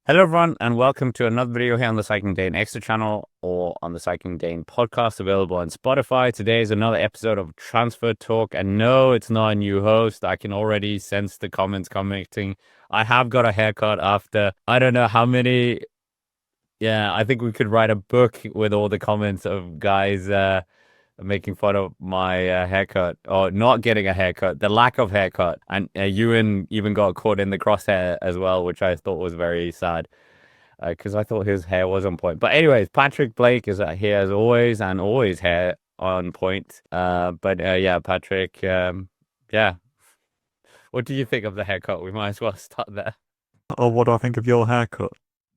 Hello, everyone, and welcome to another video here on the Cycling Dane Extra channel or on the Cycling Dane podcast available on Spotify. Today is another episode of Transfer Talk, and no, it's not a new host. I can already sense the comments commenting. I have got a haircut after I don't know how many. Yeah, I think we could write a book with all the comments of guys making fun of my haircut or not getting a haircut, the lack of haircut. And Ewan even got caught in the crosshair as well, which I thought was very sad because I thought his hair was on point. But anyways, Patrick Blake is here as always and always hair on point. Yeah, Patrick, yeah. What do you think of the haircut? We might as well start there. Or what do I think of your haircut?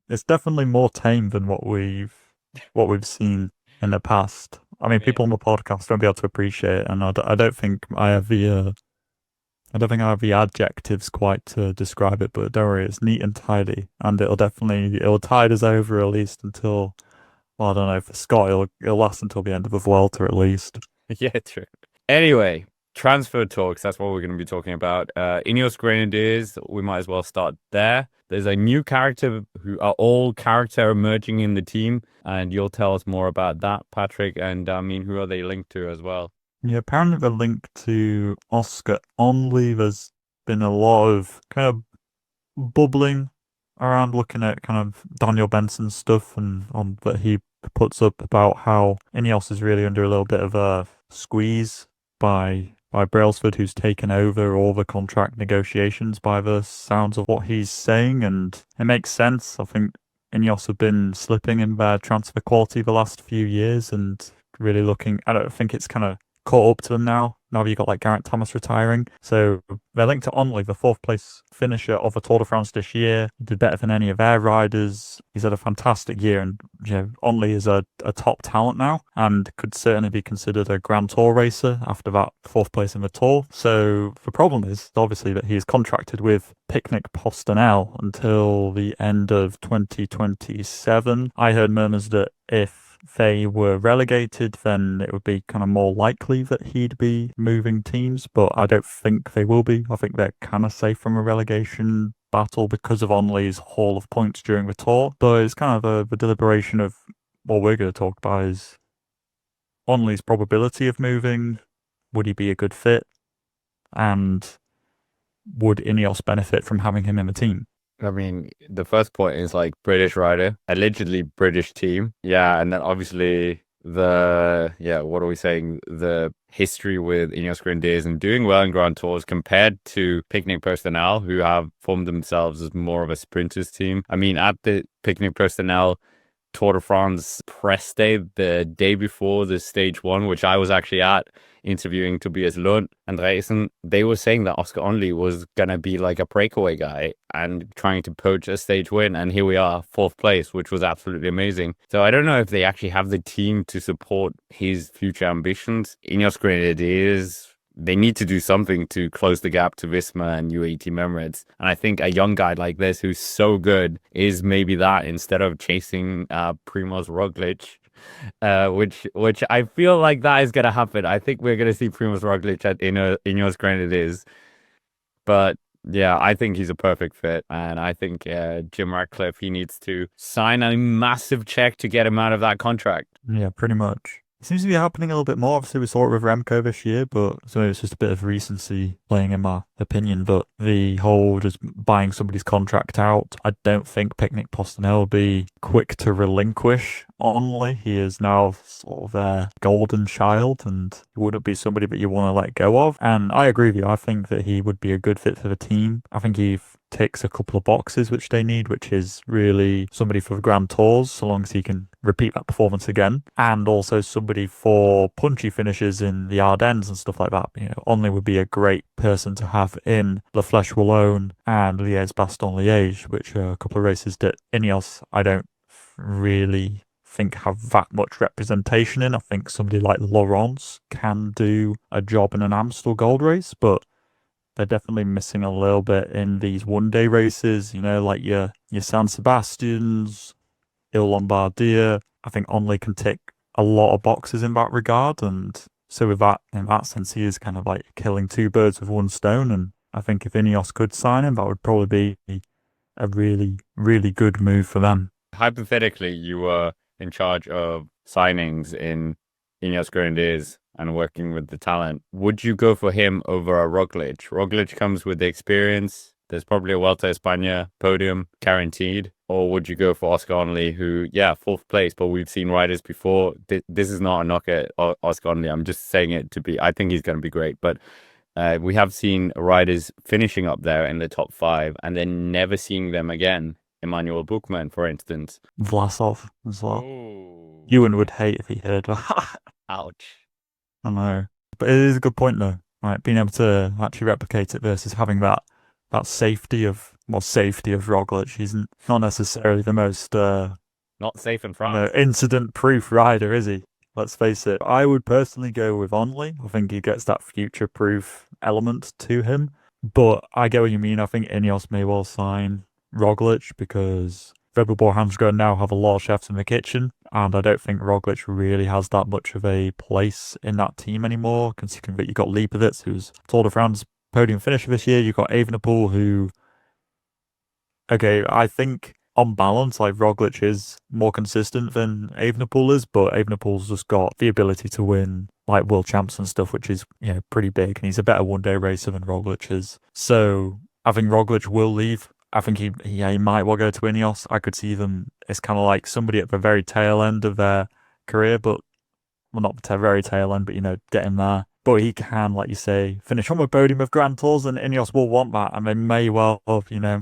It's definitely more tame than what we've seen in the past. I I mean, mean, people on the podcast won't be able to appreciate it, and I don't think I have the adjectives quite to describe it. But don't worry, it's neat and tidy, and it'll tide us over at least until, well, I don't know, for Scott it'll last until the end of the Vuelta at least. yeah, true. Anyway, transfer talks. That's what we're going to be talking about. Ineos Grenadiers. We might as well start there. There's a new character who are all character emerging in the team, and you'll tell us more about that, Patrick. And I mean, who are they linked to as well? Yeah, apparently the link to Oscar Onley. There's been a lot of kind of bubbling around looking at kind of Daniel Benson's stuff and on that he puts up about how Ineos is really under a little bit of a squeeze by Brailsford, who's taken over all the contract negotiations by the sounds of what he's saying, and it makes sense. I think Ineos have been slipping in their transfer quality the last few years and really looking. I don't think it's kind of caught up to them now. Now you've got like Garrett Thomas retiring. So they're linked to Onley, the fourth place finisher of the Tour de France this year. He did better than any of their riders. He's had a fantastic year, and Onley is a top talent now and could certainly be considered a Grand Tour racer after that fourth place in the Tour. So the problem is obviously that he is contracted with Picnic Postonel until the end of 2027. I heard murmurs that if they were relegated, then it would be kind of more likely that he'd be moving teams, but I don't think they will be. I think they're kind of safe from a relegation battle because of Onley's haul of points during the tour. But it's kind of the deliberation of what we're going to talk about is Onley's probability of moving. Would he be a good fit? And would Ineos benefit from having him in the team? I mean, the first point is like British rider, allegedly British team. Yeah, and then obviously what are we saying? The history with Ineos Grenadiers and doing well in Grand Tours compared to Picnic Personnel, who have formed themselves as more of a sprinters team. I mean, at the Picnic Personnel Tour de France press day, the day before the stage one, which I was actually at, interviewing Tobias Lund and Reisen, they were saying that Oscar Onley was going to be like a breakaway guy and trying to poach a stage win. And here we are, fourth place, which was absolutely amazing. So I don't know if they actually have the team to support his future ambitions. Ineos Grenadiers, they need to do something to close the gap to Visma and UAE Team Emirates. And I think a young guy like this who's so good is maybe that instead of chasing Primoz Roglic, which I feel like that is gonna happen. I think we're gonna see Primoz Roglic at Ineos Grenadiers, but yeah, I think he's a perfect fit, and I think Jim Ratcliffe he needs to sign a massive check to get him out of that contract. Yeah, pretty much. It seems to be happening a little bit more. Obviously, we saw it with Remco this year, but so it's just a bit of recency playing in my opinion. But the whole just buying somebody's contract out, I don't think Picnic Postonel will be quick to relinquish Onley. He is now sort of their golden child, and he wouldn't be somebody that you want to let go of. And I agree with you. I think that he would be a good fit for the team. I think he ticks a couple of boxes which they need, which is really somebody for the Grand Tours, so long as he can repeat that performance again, and also somebody for punchy finishes in the Ardennes and stuff like that. You know, Onley would be a great person to have in La Flèche Wallonne and Liège-Bastogne-Liège, which are a couple of races that Ineos I don't really think have that much representation in. I think somebody like Laurence can do a job in an Amstel Gold Race, but they're definitely missing a little bit in these one-day races, you know, like your San Sebastians, Il Lombardia. I think Onley can tick a lot of boxes in that regard, and so with that, in that sense, he is kind of like killing two birds with one stone. And I think if Ineos could sign him, that would probably be a really, really good move for them. Hypothetically, you were in charge of signings in Ineos Grenadiers and working with the talent. Would you go for him over a Roglic? Roglic comes with the experience. There's probably a Vuelta a España podium guaranteed. Or would you go for Oscar Onley, who, yeah, fourth place, but we've seen riders before. This is not a knock at Oscar Onley. I'm just saying it to be, I think he's going to be great. But we have seen riders finishing up there in the top five and then never seeing them again. Emmanuel Buchmann, for instance. Vlasov as well. Oh, Ewan would hate if he heard that. ouch. I know. But it is a good point though, right? Being able to actually replicate it versus having that safety of Roglic. He's not necessarily the most Not safe in France. incident proof rider, is he? Let's face it. I would personally go with Onley. I think he gets that future proof element to him. But I get what you mean. I think Ineos may well sign Roglic because Red Bull Borhamsgren now have a lot of chefs in the kitchen, and I don't think Roglic really has that much of a place in that team anymore, considering that you've got Leibowitz, who's Tour de France podium finisher this year. You've got Evenepoel, who, okay, I think on balance, like Roglic is more consistent than Evenepoel is, but Evenepoel's just got the ability to win like world champs and stuff, which is, you know, pretty big, and he's a better one-day racer than Roglic is. So I think Roglic will leave. I think he might well go to Ineos. I could see them. It's kind of like somebody at the very tail end of their career, but well, not the very tail end, but you know, getting there. But he can, like you say, finish on the podium of Grand Tours, and Ineos will want that, and they may well, you know,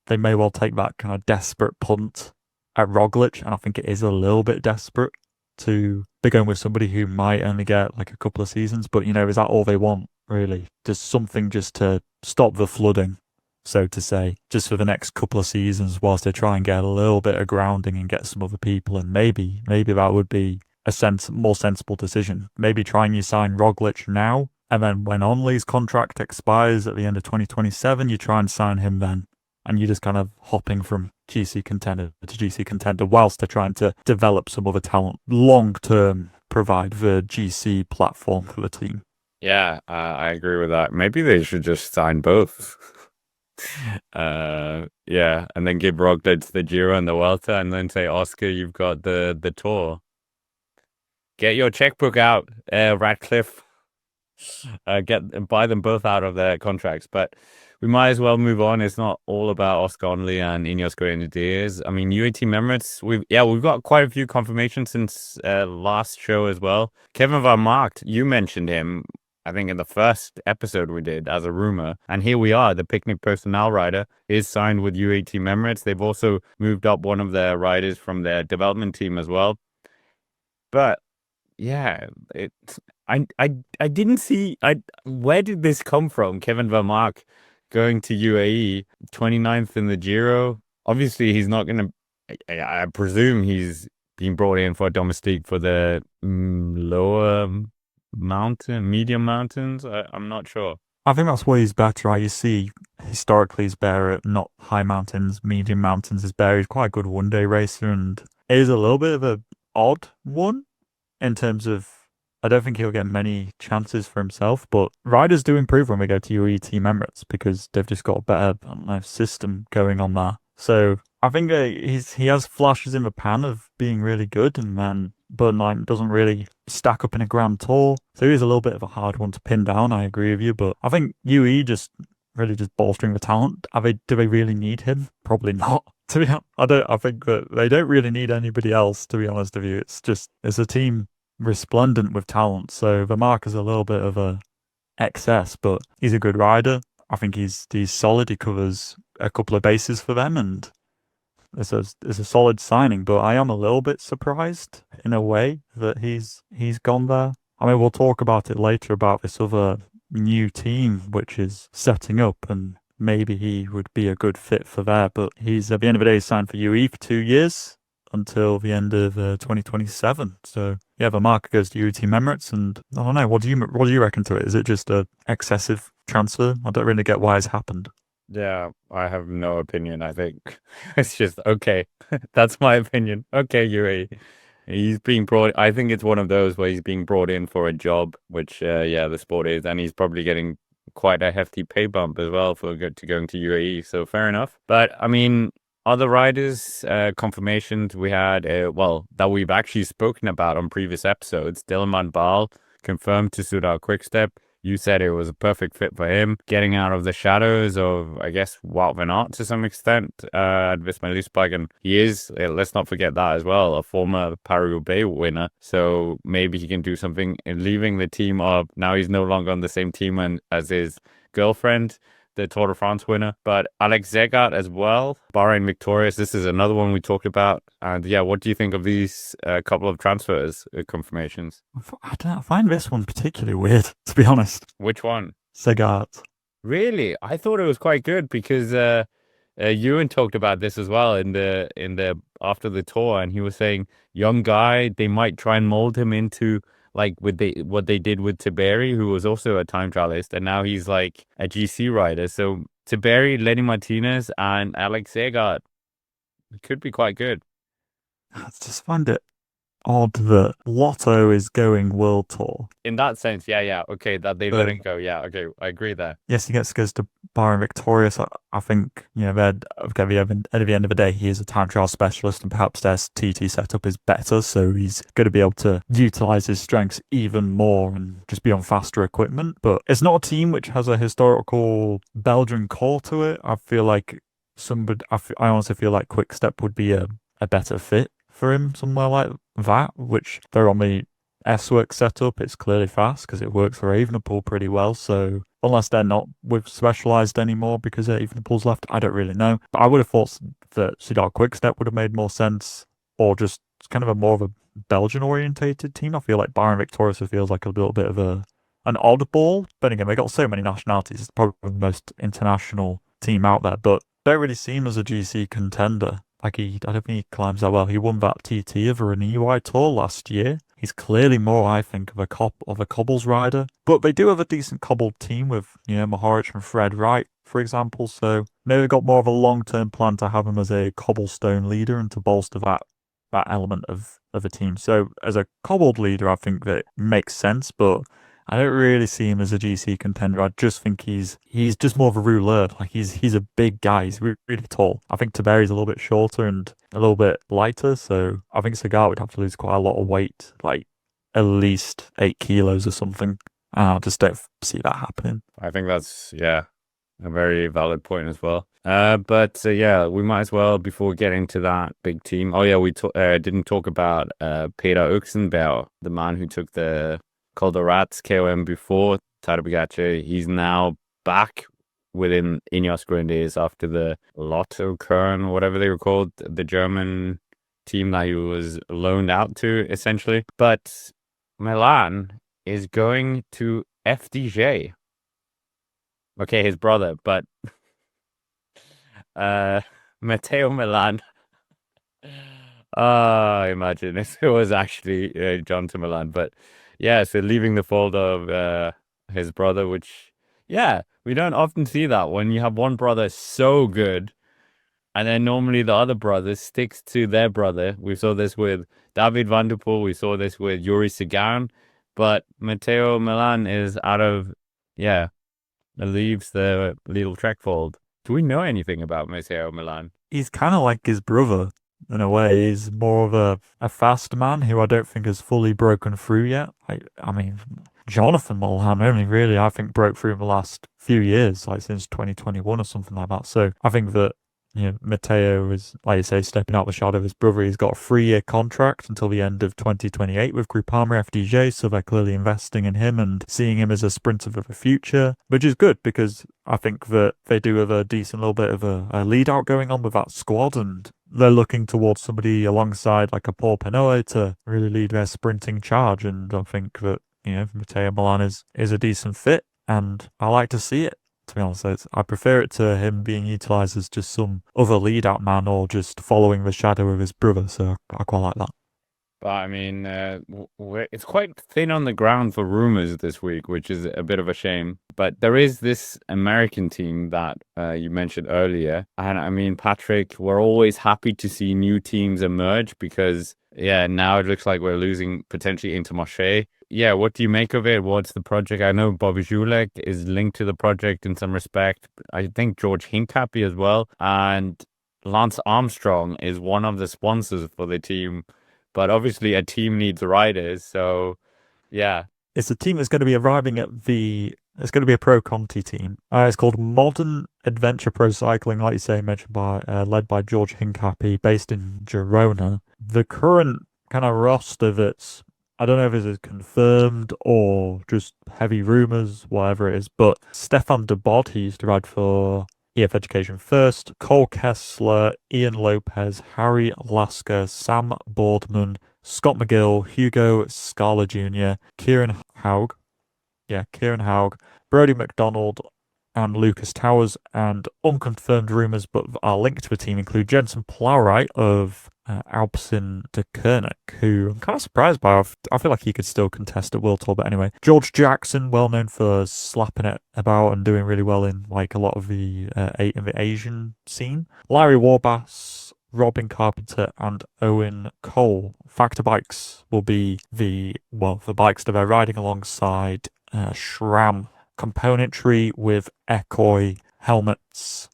they may well take that kind of desperate punt at Roglic, and I think it is a little bit desperate to be going with somebody who might only get like a couple of seasons. But you know, is that all they want really? Just something just to stop the flooding, so to say, just for the next couple of seasons, whilst they try and get a little bit of grounding and get some other people, and maybe that would be a more sensible decision. Maybe trying you sign Roglic now, and then when Onley's contract expires at the end of 2027, you try and sign him then. And you're just kind of hopping from GC contender to GC contender whilst they're trying to develop some other talent long term, provide the GC platform for the team. Yeah, I agree with that. Maybe they should just sign both. Yeah, and then give Roglic the Giro and the Vuelta, and then say, Oscar, you've got the Tour. Get your checkbook out, Radcliffe. Buy them both out of their contracts, but we might as well move on. It's not all about Oscar Onley and Ineos Grenadiers. I mean, UAE Team Emirates, we've got quite a few confirmations since last show as well. Kevin Van Markt, you mentioned him, I think in the first episode we did as a rumor, and here we are. The Picnic Personnel rider is signed with UAE Team Emirates. They've also moved up one of their riders from their development team as well. But yeah, I didn't see where did this come from? Kevin Van Mark going to UAE, 29th in the Giro. Obviously, he's not going to. I presume he's being brought in for domestique for the lower medium mountains. I'm not sure. I think that's where he's better. Right? You see, historically, he's better at not high mountains, medium mountains. Is better. He's quite a good one-day racer, and it is a little bit of a odd one in terms of. I don't think he'll get many chances for himself, but riders do improve when we go to UAE Team Emirates because they've just got a better, I don't know, system going on there. So I think he has flashes in the pan of being really good, and then but like doesn't really stack up in a Grand Tour. So he's a little bit of a hard one to pin down. I agree with you, but I think UAE just really just bolstering the talent. Do they really need him? Probably not. To be honest, I think that they don't really need anybody else. To be honest with you, it's a team resplendent with talent. So the mark is a little bit of a excess, but he's a good rider. I think he's solid. He covers a couple of bases for them, and it's a solid signing. But I am a little bit surprised in a way that he's gone there. I mean, we'll talk about it later about this other new team which is setting up, and maybe he would be a good fit for there. But he's at the end of the day he's signed for UE for 2 years until the end of 2027. So yeah, the market goes to UAE Team Emirates, and I don't know. What do you reckon to it? Is it just a excessive transfer? I don't really get why it's happened. Yeah, I have no opinion. I think it's just okay. That's my opinion. Okay, UAE. He's being brought. I think it's one of those where he's being brought in for a job, which yeah, the sport is, and he's probably getting quite a hefty pay bump as well for going to UAE. So fair enough. But I mean, other riders, confirmations we had, that we've actually spoken about on previous episodes. Dylan Ball confirmed to Soudal Quickstep. You said it was a perfect fit for him, getting out of the shadows of, I guess, Wout van Aert to some extent at Visma Leasebike. And he is, let's not forget that as well, a former Paris-Roubaix winner. So maybe he can do something in leaving the team of, now he's no longer on the same team as his girlfriend, the Tour de France winner, but Alex Zegart as well, Bahrain victorious. This is another one we talked about. And yeah, what do you think of these couple of transfers confirmations? I don't know, I find this one particularly weird, to be honest. Which one? Segart. Really? I thought it was quite good because Ewan talked about this as well in the after the tour, and he was saying young guy, they might try and mold him into like what they did with Tiberi, who was also a time trialist, and now he's like a GC rider. So Tiberi, Lenny Martinez, and Alex Segart could be quite good. I just find it odd that Lotto is going World Tour. In that sense, yeah, okay, that they let But it go. Yeah, okay, I agree there. yes, he goes to Bahrain victorious. I think, at the end of the day, he is a time trial specialist, and perhaps their TT setup is better, so he's going to be able to utilize his strengths even more and just be on faster equipment. But it's not a team which has a historical Belgian core to it. I feel like I honestly feel like Quickstep would be a better fit for him somewhere like that, which they're on the S-Works setup. It's clearly fast because it works for Evenepoel pretty well. So unless they're not with Specialized anymore because Evenepoel's left, I don't really know. But I would have thought that Soudal Quickstep would have made more sense, or just kind of a more of a Belgian-orientated team. I feel like Bahrain Victorious feels like a little bit of an oddball. But again, they got so many nationalities. It's probably the most international team out there, but don't really seem as a GC contender. I don't think he climbs that well. He won that TT over an EY Tour last year. He's clearly more, I think, of a cobbles rider. But they do have a decent cobbled team with, Mohoric and Fred Wright, for example. So maybe they've got more of a long-term plan to have him as a cobblestone leader and to bolster that element of a team. So as a cobbled leader, I think that makes sense, but I don't really see him as a GC contender. I just think he's just more of a rouleur. Like he's a big guy. He's really tall. I think Tiberi's a little bit shorter and a little bit lighter. So I think Segart would have to lose quite a lot of weight, like at least 8 kilos or something. I just don't see that happening. I think that's a very valid point as well. But we might as well, before getting to that big team. Oh yeah, we didn't talk about Peter Oxenbauer, the man who took the Col de Rats KOM before Tadej Pogacar. He's now back within Ineos Grenadiers after the Lotto Kern, whatever they were called, the German team that he was loaned out to, essentially. But Milan is going to FDJ. Okay, his brother, but Matteo Milan. Imagine if it was actually John to Milan. But yeah, so leaving the fold of his brother, which, yeah, we don't often see that when you have one brother so good, and then normally the other brother sticks to their brother. We saw this with David Van der Poel. We saw this with Yuri Sagan. But Matteo Milan is out of, leaves the little Trek fold. Do we know anything about Matteo Milan? He's kind of like his brother in a way. He's more of a fast man who I don't think has fully broken through yet. I mean, Jonathan Milan only really, I think, broke through in the last few years, like since 2021 or something like that. So I think that Matteo is, like you say, stepping out the shadow of his brother. He's got a 3-year contract until the end of 2028 with Groupama FDJ, so they're clearly investing in him and seeing him as a sprinter for the future, which is good because I think that they do have a decent little bit of a lead out going on with that squad, and they're looking towards somebody alongside like a Paul Penoe to really lead their sprinting charge, and I think that Matteo Milan is a decent fit, and I like to see it. To be honest, I prefer it to him being utilised as just some other lead-out man or just following the shadow of his brother, so I quite like that. But I mean, it's quite thin on the ground for rumors this week, which is a bit of a shame. But there is this American team that you mentioned earlier. And I mean, Patrick, we're always happy to see new teams emerge because, now it looks like we're losing potentially Intermarché. yeah, what do you make of it? What's the project? I know Bobby Julek is linked to the project in some respect. I think George Hincapie as well. And Lance Armstrong is one of the sponsors for the team. But obviously, a team needs riders. So, yeah. It's a team that's going to be arriving at the. It's going to be a pro Conti team. It's called Modern Adventure Pro Cycling, like you say, mentioned by led by George Hincapie, based in Girona. The current kind of roster that's I don't know if it's confirmed or just heavy rumors, whatever it is. But Stefan de Bod, he used to ride for EF Education First, Cole Kessler, Ian Lopez, Harry Lasker, Sam Boardman, Scott McGill, Hugo Scala Jr., Kieran Haug, Kieran Haug, Brody McDonald, and Lucas Towers. And unconfirmed rumours, but are linked to a team, include Jensen Plowright of Alpecin de Kernock, who I'm kind of surprised by. I feel like he could still contest at World Tour, but anyway. George Jackson, well known for slapping it about and doing really well in like a lot of the Asian scene. Larry Warbass, Robin Carpenter, and Owen Cole. Factor bikes will be the bikes that are riding alongside SRAM componentry with Ekoi helmets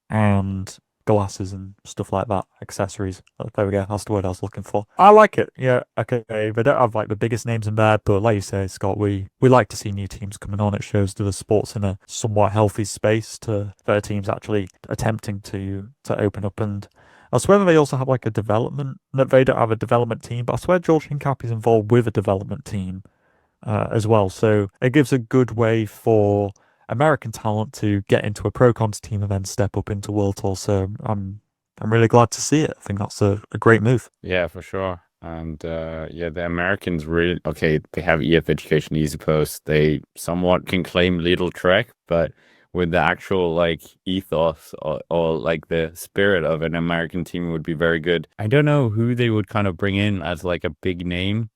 and glasses and stuff like that, accessories. Oh, there we go. That's the word I was looking for. I like it. Yeah, okay. They don't have like the biggest names in there, but like you say, Scott, we like to see new teams coming on. It shows that the sport's in a somewhat healthy space to their teams actually attempting to open up. And I swear they also have like a development. No, they don't have a development team, but I swear George Hincapie is involved with a development team as well. So it gives a good way for American talent to get into a pro cons team and then step up into World Tour. So I'm really glad to see it. I think that's a great move. Yeah, for sure. And yeah, the Americans really okay. They have EF Education Easy Post. They somewhat can claim Little Trek, but with the actual like ethos or like the spirit of an American team would be very good. I don't know who they would kind of bring in as like a big name.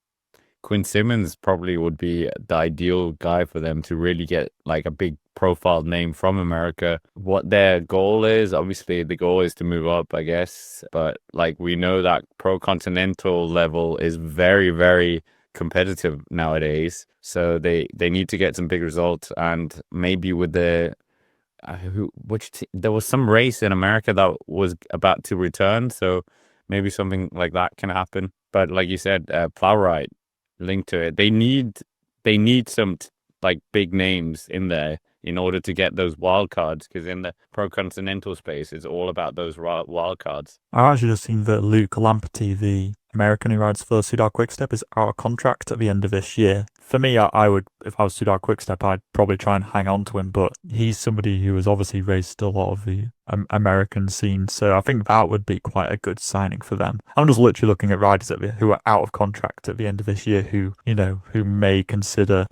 Quinn Simmons probably would be the ideal guy for them to really get like a big profile name from America. What their goal is, obviously the goal is to move up, I guess. But like we know that pro continental level is very, very competitive nowadays. So they need to get some big results and maybe with the there was some race in America that was about to return, so maybe something like that can happen. But like you said, Plowright linked to it. They need some like big names in there in order to get those wild cards because in the pro continental space, it's all about those wild cards. I actually just seen that Luke Lamperty, the American who rides for Soudal Quickstep, is out of contract at the end of this year. For me, I would, if I was Soudal Quickstep, I'd probably try and hang on to him, but he's somebody who has obviously raised a lot of the American scene, so I think that would be quite a good signing for them. I'm just literally looking at riders who are out of contract at the end of this year who may consider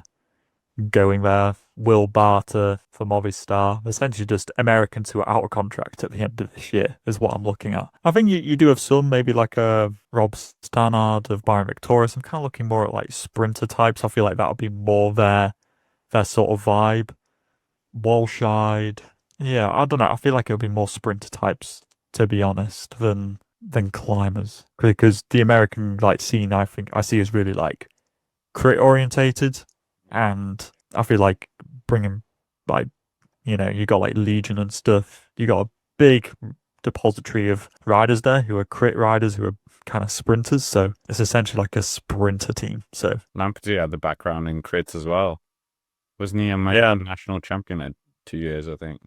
going there. Will Barter for Movistar. Essentially just Americans who are out of contract at the end of this year is what I'm looking at. I think you do have some, maybe like a Rob Stannard of Byron Victorious. I'm kind of looking more at like sprinter types. I feel like that would be more their sort of vibe. Walshide. Yeah, I don't know. I feel like it would be more sprinter types, to be honest, than climbers. Because the American like scene I think I see is really like crit orientated, and I feel like bringing like you got like Legion and stuff. You got a big depository of riders there who are crit riders who are kind of sprinters. So it's essentially like a sprinter team. So Lamperty had the background in crits as well. Wasn't he a national champion at 2 years, I think?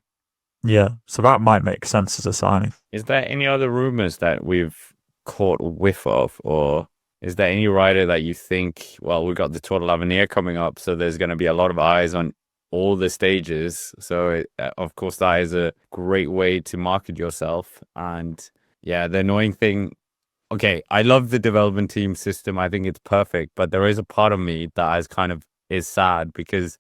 yeah, so that might make sense as a signing. Is there any other rumors that we've caught whiff of, or is there any rider that you think, well, we've got the Tour de l'Avenir coming up, so there's going to be a lot of eyes on all the stages. So, of course, that is a great way to market yourself. And yeah, the annoying thing, okay, I love the development team system. I think it's perfect, but there is a part of me that is sad because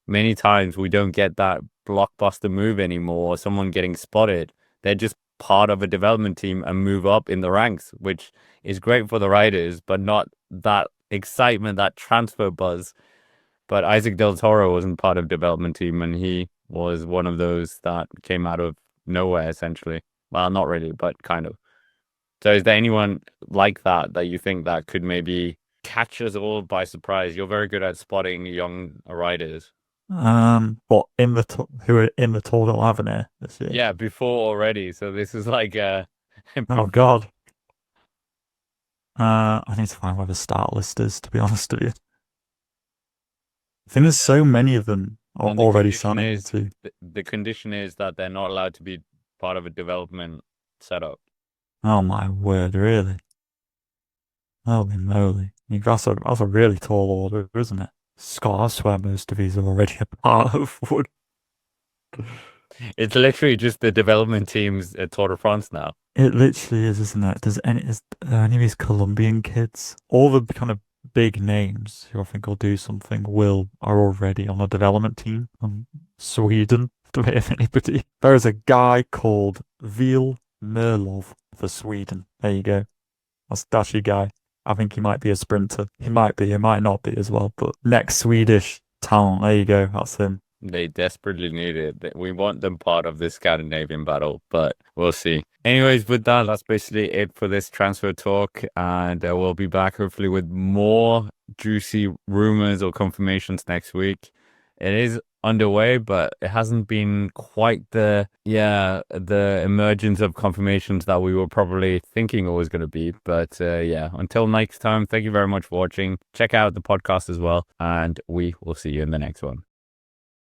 many times we don't get that blockbuster move anymore, or someone getting spotted. They're just part of a development team and move up in the ranks, which is great for the riders, but not that excitement, that transfer buzz. But Isaac Del Toro wasn't part of development team, and he was one of those that came out of nowhere, essentially. Well, not really, but kind of. So is there anyone like that you think that could maybe catch us all by surprise. You're very good at spotting young riders. What who are in the Tour de l'Avenir this year? Yeah, before already. So this is like Oh God. I need to find where the start list is, to be honest with you. I think there's so many of them and the already condition signed is to. the condition is that they're not allowed to be part of a development setup. Oh my word, really? Holy moly. That's a really tall order, isn't it? Scott, I swear most of these are already a part of one. It's literally just the development teams at Tour de France now. It literally is, isn't it? Are any of these Colombian kids? All the kind of big names who I think will do something are already on a development team from Sweden. Do we have anybody? There is a guy called Vil Merlov for Sweden. There you go. That's your guy. I think he might be a sprinter. He might not be as well. But next Swedish talent, there you go. That's him. They desperately need it. We want them part of this Scandinavian battle, but we'll see. Anyways, with that, that's basically it for this transfer talk. And we'll be back hopefully with more juicy rumors or confirmations next week. It is underway, but it hasn't been quite the emergence of confirmations that we were probably thinking it was going to be. But until next time, thank you very much for watching. Check out the podcast as well, and we will see you in the next one.